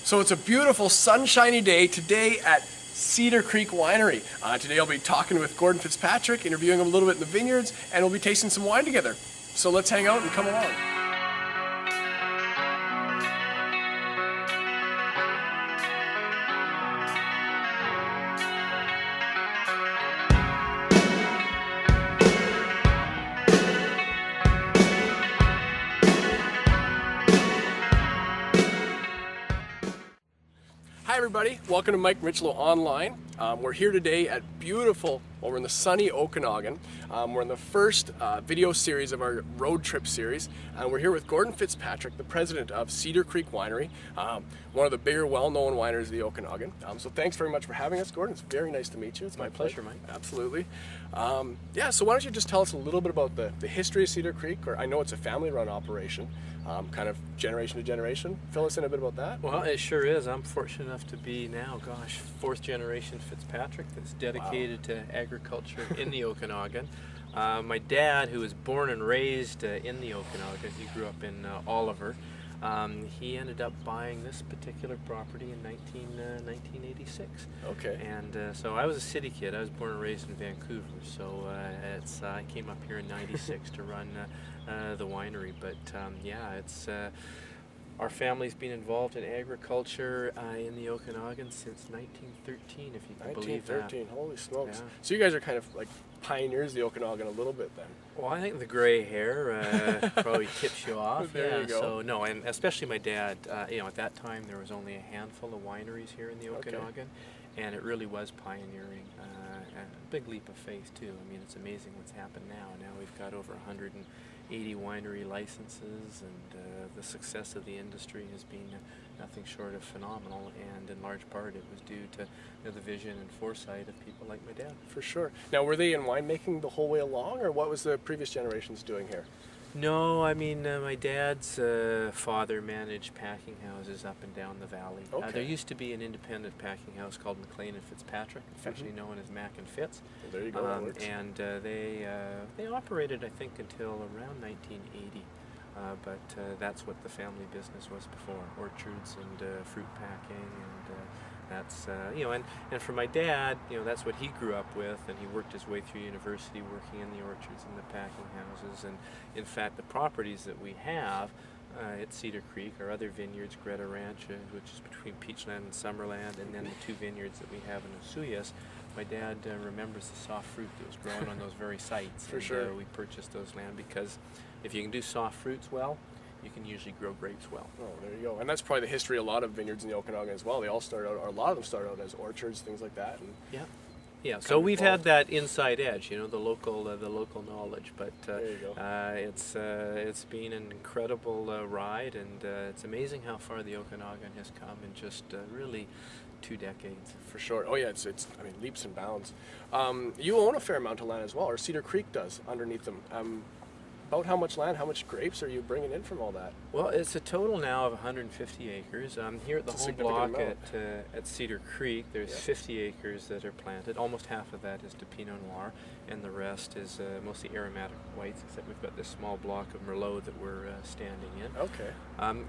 So it's a beautiful sunshiny day today at Cedar Creek Winery. Today I'll be talking with Gordon Fitzpatrick, interviewing him a little bit in the vineyards, and we'll be tasting some wine together. So let's hang out and come along. Hi everybody, welcome to Mike Nierychlo Online. We're here today at beautiful, we're in the sunny Okanagan. We're in the first video series of our road trip series, and we're here with Gordon Fitzpatrick, the president of Cedar Creek Winery, one of the bigger, well-known wineries of the Okanagan. So thanks very much for having us, Gordon. It's very nice to meet you. It's my pleasure, Mike. Absolutely. Yeah, so why don't you just tell us a little bit about the history of Cedar Creek, or I know it's a family-run operation, kind of generation to generation. Fill us in a bit about that. Well, it sure is. I'm fortunate enough to be now, fourth generation Fitzpatrick that's dedicated to agriculture in the Okanagan. My dad, who was born and raised in the Okanagan, he grew up in Oliver. He ended up buying this particular property in 1986. Okay. And so I was a city kid. I was born and raised in Vancouver. So I came up here in '96 to run the winery. But yeah, it's our family's been involved in agriculture in the Okanagan since 1913, if you can believe that. 1913, holy smokes. Yeah. So you guys are kind of like pioneers of the Okanagan a little bit then. Well, I think the gray hair probably tips you off. There you go. So no, and especially my dad. At that time there was only a handful of wineries here in the Okanagan, and it really was pioneering. A big leap of faith too. I mean, it's amazing what's happened now. Now we've got over 180 winery licenses, and the success of the industry has been nothing short of phenomenal, and in large part it was due to the vision and foresight of people like my dad. For sure. Now, were they in winemaking the whole way along, or what was the previous generations doing here? No, I mean, my dad's father managed packing houses up and down the valley. Okay. There used to be an independent packing house called McLean and Fitzpatrick, affectionately known as Mac and Fitz. Well, there you go. That works. And they operated, I think, until around 1980. But that's what the family business was before: orchards and fruit packing, and that's and for my dad, that's what he grew up with, and he worked his way through university working in the orchards and the packing houses. And in fact, the properties that we have at Cedar Creek are other vineyards, Greta Ranch, which is between Peachland and Summerland, and then the two vineyards that we have in Osuyas. My dad remembers the soft fruit that was growing on those very sites. For sure. We purchased those land because if you can do soft fruits well, you can usually grow grapes well. Oh, there you go. And that's probably the history of a lot of vineyards in the Okanagan as well. They all start out, or a lot of them start out as orchards, things like that. And yeah. So we've had that inside edge, the local knowledge. But there you go. it's been an incredible ride, and it's amazing how far the Okanagan has come in just really 2 decades. For sure. Oh yeah, it's I mean, leaps and bounds. You own a fair amount of land as well, or Cedar Creek does underneath them. About how much land, how much grapes are you bringing in from all that? Well, it's a total now of 150 acres. Here at the home block at Cedar Creek, there's 50 acres that are planted. Almost half of that is to Pinot Noir, and the rest is mostly aromatic whites, except we've got this small block of Merlot that we're standing in. Okay.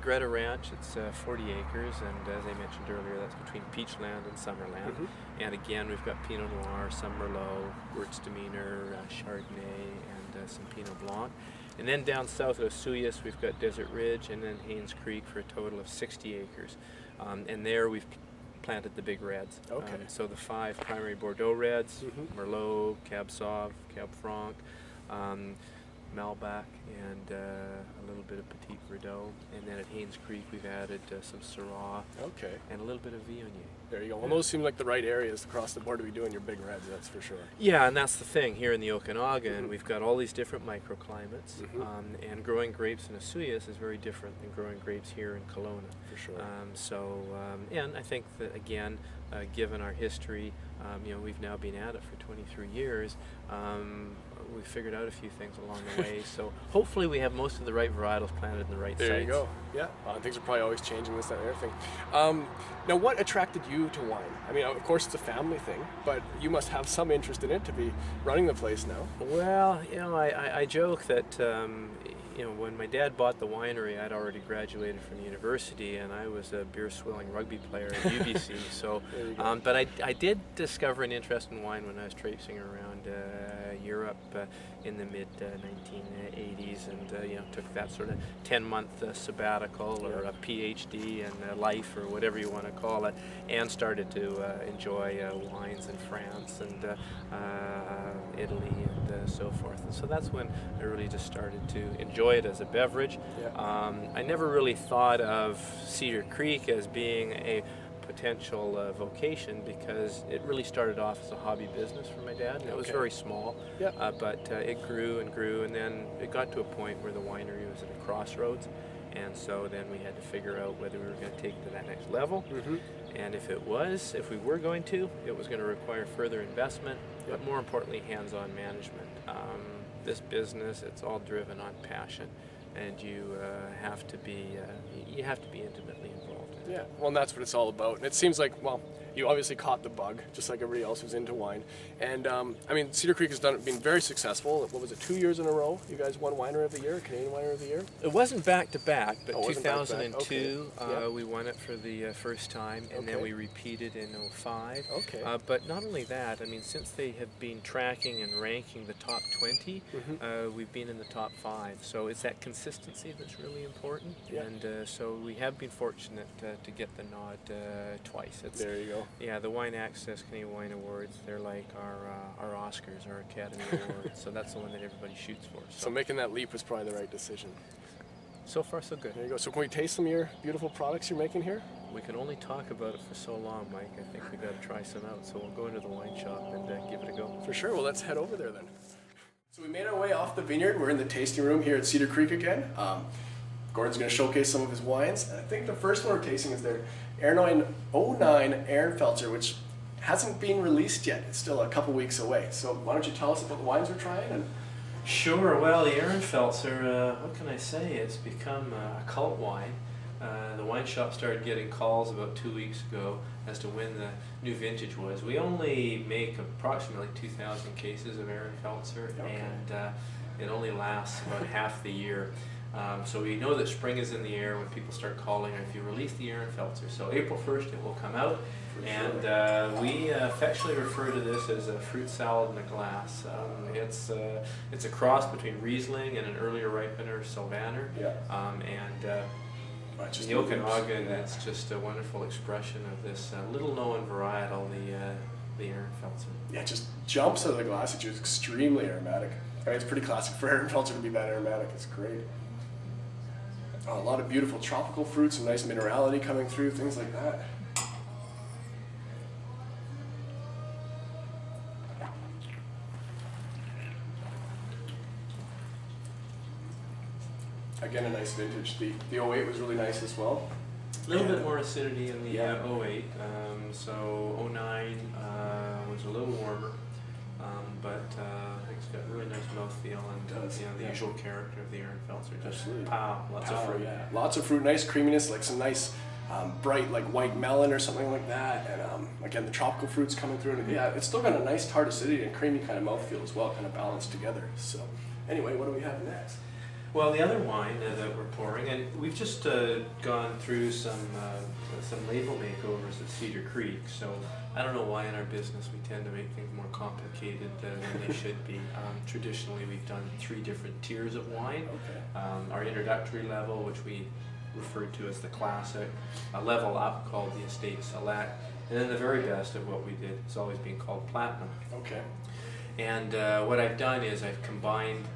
Greta Ranch, it's 40 acres, and as I mentioned earlier, that's between Peachland and Summerland. Mm-hmm. And again, we've got Pinot Noir, some Merlot, Gewürztraminer, Chardonnay, and some Pinot Blanc. And then down south of Osuyas, we've got Desert Ridge and then Haynes Creek for a total of 60 acres. And there we've planted the big reds. Okay. So the 5 primary Bordeaux reds, Merlot, Cab Sauv, Cab Franc, Malbec, and a little bit of Petit Verdot. And then at Haynes Creek, we've added some Syrah and a little bit of Viognier. There you go. Well, those seem like the right areas across the board to be doing your big reds, that's for sure. Yeah, and that's the thing. Here in the Okanagan, we've got all these different microclimates, and growing grapes in Osuyas is very different than growing grapes here in Kelowna. For sure. And I think that, again, given our history, we've now been at it for 23 years, we've figured out a few things along the way. So hopefully we have most of the right varietals planted in the right sites. There you go. Yeah. Things are probably always changing, this, that, and everything. Now, what attracted you to wine? I mean, of course, it's a family thing, but you must have some interest in it to be running the place now. Well, I joke that you know, when my dad bought the winery, I'd already graduated from the university, and I was a beer-swilling rugby player at UBC. So, but I did discover an interest in wine when I was traipsing around Europe in the mid 1980s, and you know, took that sort of 10-month sabbatical or a PhD in life or whatever you want to call it, and started to enjoy wines in France and Italy and so forth. And so that's when I really just started to enjoy it as a beverage. I never really thought of Cedar Creek as being a potential vocation, because it really started off as a hobby business for my dad, and it was very small, but it grew and grew, and then it got to a point where the winery was at a crossroads, and so then we had to figure out whether we were going to take it to that next level, and if we were going to, it was going to require further investment, but more importantly, hands-on management. This business, it's all driven on passion, and you have to be intimately involved in it. Yeah, well, and that's what it's all about. And it seems like, well, you obviously caught the bug, just like everybody else who's into wine. And I mean, Cedar Creek has been very successful. What was it, 2 years in a row? You guys won Winery of the Year, Canadian Winery of the Year? It wasn't back to back, but Oh, 2002 okay. we won it for the first time, and then we repeated in 05. Okay. But not only that, I mean, since they have been tracking and ranking the top 20, we've been in the top 5. So it's that consistency that's really important, and so we have been fortunate to get the nod twice. There you go. Yeah, the Wine Access Canadian Wine Awards, they're like our Oscars, our Academy Awards, so that's the one that everybody shoots for. So making that leap was probably the right decision. So far, so good. There you go. So can we taste some of your beautiful products you're making here? We can only talk about it for so long, Mike. I think we got to try some out, so we'll go into the wine shop and give it a go. For sure. Well, let's head over there then. So we made our way off the vineyard. We're in the tasting room here at Cedar Creek again. Gordon's going to showcase some of his wines. And I think the first one we're tasting is their 09 Ehrenfelser, which hasn't been released yet. It's still a couple weeks away. So why don't you tell us about the wines we're trying? And Sure. Well, the Ehrenfelser, what can I say? It's become a cult wine. The wine shop started getting calls about 2 weeks ago as to when the new vintage was. We only make approximately 2,000 cases of Ehrenfelser, and it only lasts about half the year. So we know that spring is in the air when people start calling if you release the Ehrenfelser. So April 1st it will come out, and we affectionately refer to this as a fruit salad in a glass. It's a cross between Riesling and an earlier ripener, Sylvaner, and the Okanagan, it's just a wonderful expression of this little known varietal, the Ehrenfelser. yeah, it just jumps out of the glass. It's just extremely aromatic. I mean, it's pretty classic for Ehrenfelser to be that aromatic. It's great. A lot of beautiful tropical fruits, some nice minerality coming through, things like that. Again, a nice vintage. The 08 was really nice as well. A little bit more acidity in the 08, so 09 was a little warmer, but it's got really nice mouthfeel and the usual character of the Ehrenfelser. Just lots of fruit. Yeah. Lots of fruit, nice creaminess, like some nice bright like white melon or something like that, and again the tropical fruits coming through. And it's still got a nice tart acidity and creamy kind of mouthfeel as well, kind of balanced together. So anyway, what do we have next? Well, the other wine that we're pouring, and we've just gone through some label makeovers at Cedar Creek, so I don't know why in our business we tend to make things more complicated than they should be. Traditionally, we've done 3 different tiers of wine. Our introductory level, which we referred to as the classic, a level up called the Estate Select, and then the very best of what we did has always been called Platinum. And what I've done is I've combined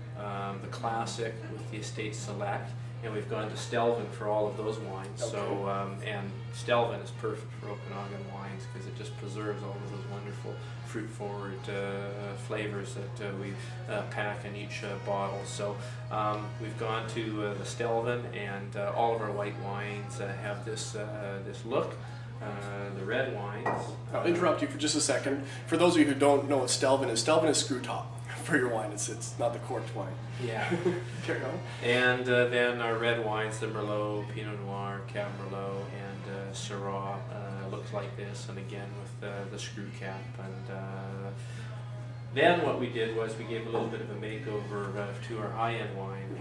the classic with the Estate Select, and we've gone to Stelvin for all of those wines. So and Stelvin is perfect for Okanagan wines because it just preserves all of those wonderful fruit-forward flavors that we pack in each bottle. So we've gone to the Stelvin, and all of our white wines have this look. The red wines. I'll interrupt you for just a second. For those of you who don't know what Stelvin is screw top for your wine. It's not the corked wine. Yeah. Carry on. And then our red wines, the Merlot, Pinot Noir, Cab Merlot, and Syrah looks like this, and again with the screw cap. And then what we did was we gave a little bit of a makeover to our high-end wine.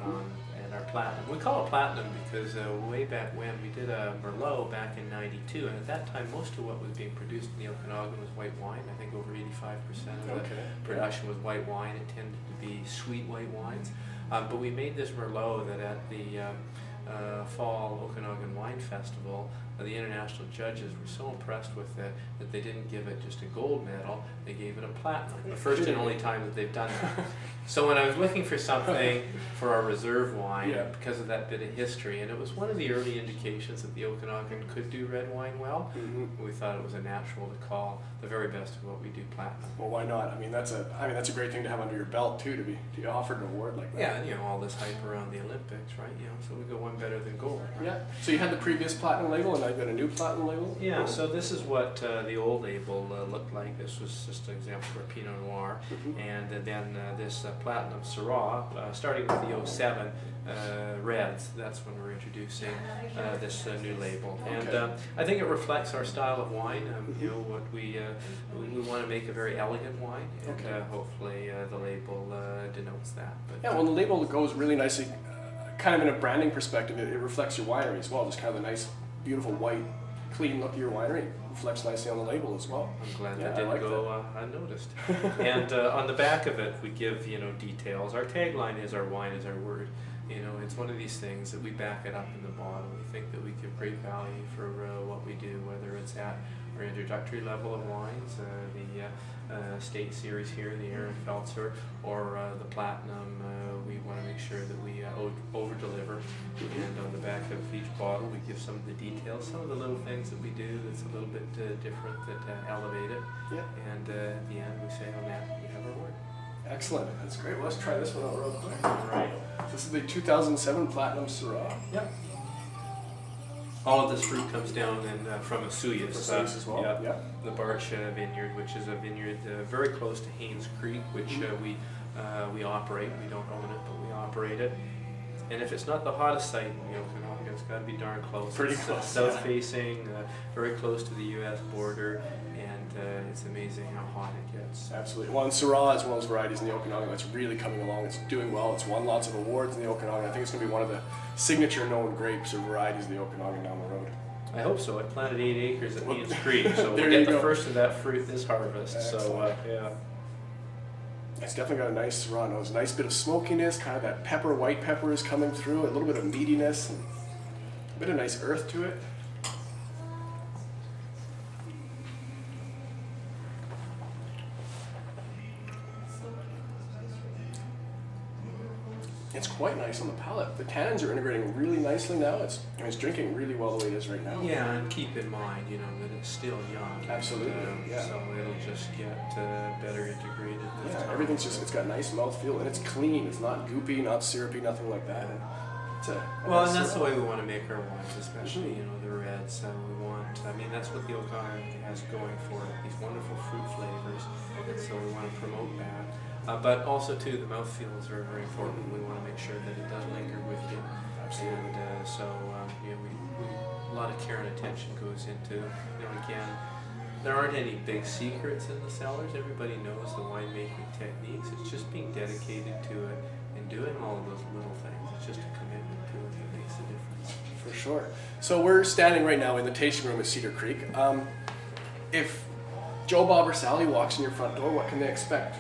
And our platinum. We call it platinum because way back when we did a Merlot back in '92, and at that time most of what was being produced in the Okanagan was white wine. I think over 85% of the production was white wine. It tended to be sweet white wines. But we made this Merlot that at the Fall Okanagan Wine Festival, the international judges were so impressed with it that they didn't give it just a gold medal, they gave it a platinum. The first and only time that they've done that. So when I was looking for something for our reserve wine, because of that bit of history, and it was one of the early indications that the Okanagan could do red wine well, we thought it was a natural to call the very best of what we do platinum. Well, why not? I mean, that's a great thing to have under your belt too, to be offered an award like that. Yeah, and all this hype around the Olympics, right? So we go one better than gold. Right? Yeah. So you had the previous platinum label, and now you've got a new platinum label. Yeah. So this is what the old label looked like. This was just an example for Pinot Noir, and then this platinum Syrah, starting with the 07 reds. That's when we're introducing this new label, and I think it reflects our style of wine. What we want to make a very elegant wine, and hopefully the label denotes that. But, yeah, well, the label goes really nicely, kind of in a branding perspective. It reflects your winery as well. Just kind of the nice, beautiful white, clean look of your winery reflects nicely on the label as well. I'm glad that didn't go unnoticed. And on the back of it, we give details. Our tagline is "Our wine is our word." It's one of these things that we back it up in the bottle. We think that we give great value for what we do, whether it's at our introductory level of wines, the State Series here, the Aaron Feltzer, or the Platinum. We want to make sure that we over-deliver. And on the back of each bottle, we give some of the details, some of the little things that we do that's a little bit different that elevate it. Yeah. And at the end, we say, "Oh, now we have our word." Excellent. That's great. Well, let's try this one out real quick. All right. This is the 2007 Platinum Syrah. Yep. All of this fruit comes down from Asuyas as well. Yep. The Barch Vineyard, which is a vineyard very close to Haynes Creek, which we operate. We don't own it, but we operate it. And if it's not the hottest site in the Okanagan, it's got to be darn close. Pretty close. South-facing, very close to the U.S. border, and it's amazing how hot it gets. Absolutely. Well, and Syrah is one of those varieties in the Okanagan that's really coming along. It's doing well. It's won lots of awards in the Okanagan. I think it's going to be one of the signature known grapes or varieties of the Okanagan down the road. I hope so. I planted 8 acres at Haynes Creek, so we'll get the first of that fruit this harvest. Excellent. So, yeah. It's definitely got a nice Syrah nose, a nice bit of smokiness, kind of that pepper, white pepper is coming through, a little bit of meatiness, and a bit of nice earth to it. It's quite nice on the palate. The tannins are integrating really nicely now. It's drinking really well the way it is right now. Yeah, and keep in mind, that it's still young. Absolutely, So it'll just get better integrated. Yeah, everything's it's got nice mouthfeel, and it's clean. It's not goopy, not syrupy, nothing like that. And and that's the way we want to make our wines, especially, the reds. That's what the Okanagan has going for it, these wonderful fruit flavors. So we want to promote that. But also, too, the mouthfeel is very, very important. We want to make sure that it does linger with you. Absolutely. And a lot of care and attention goes into, again, there aren't any big secrets in the cellars. Everybody knows the winemaking techniques. It's just being dedicated to it and doing all of those little things. It's just a commitment to it that makes a difference. For sure. So we're standing right now in the tasting room at Cedar Creek. If Joe, Bob, or Sally walks in your front door, what can they expect?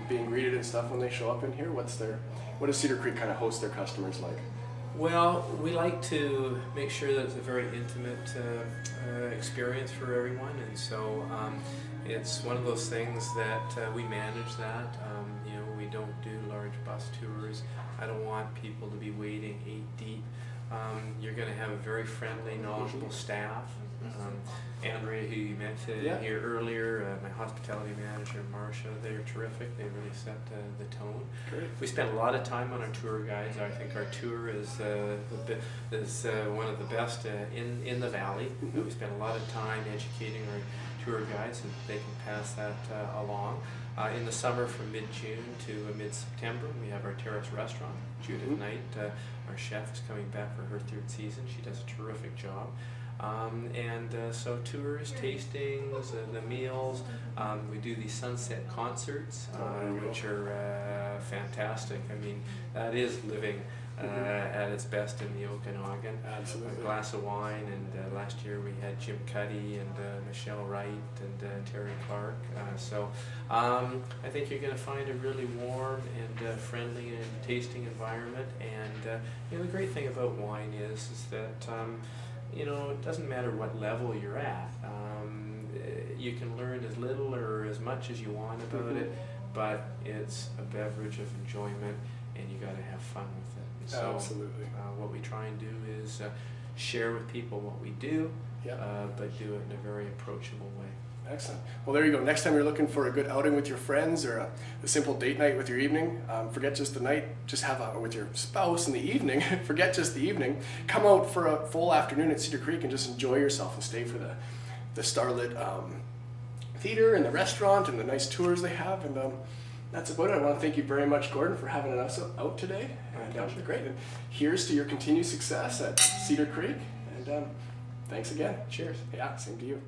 Being greeted and stuff when they show up in here? What does Cedar Creek kind of host their customers like? Well, we like to make sure that it's a very intimate experience for everyone, and so it's one of those things that we manage that. We don't do large bus tours. I don't want people to be waiting 8 deep. You're going to have a very friendly, knowledgeable staff. Andrea, who you met here earlier, my hospitality manager, Marcia, they're terrific. They really set the tone. Great. We spend a lot of time on our tour guides. I think our tour is one of the best in the valley. We spend a lot of time educating our tour guides so that they can pass that along. In the summer, from mid-June to mid-September, we have our terrace restaurant. Judith Knight, our chef, is coming back for her 3rd season. She does a terrific job. So tours, tastings, the meals. We do these sunset concerts, which are fantastic. That is living at its best in the Okanagan. Absolutely. A glass of wine, and last year we had Jim Cuddy and Michelle Wright and Terry Clark. So I think you're going to find a really warm and friendly and tasting environment. And the great thing about wine is that it doesn't matter what level you're at. You can learn as little or as much as you want about it, but it's a beverage of enjoyment, and you got to have fun with it. And so, absolutely. What we try and do is share with people what we do, but do it in a very approachable way. Excellent. Well, there you go. Next time you're looking for a good outing with your friends or a simple date night with your evening, forget just the night, just have with your spouse in the evening, forget just the evening, come out for a full afternoon at Cedar Creek and just enjoy yourself and stay for the starlit theater and the restaurant and the nice tours they have. And that's about it. I want to thank you very much, Gordon, for having us out today. And great. And here's to your continued success at Cedar Creek. And thanks again. Cheers. Yeah, same to you.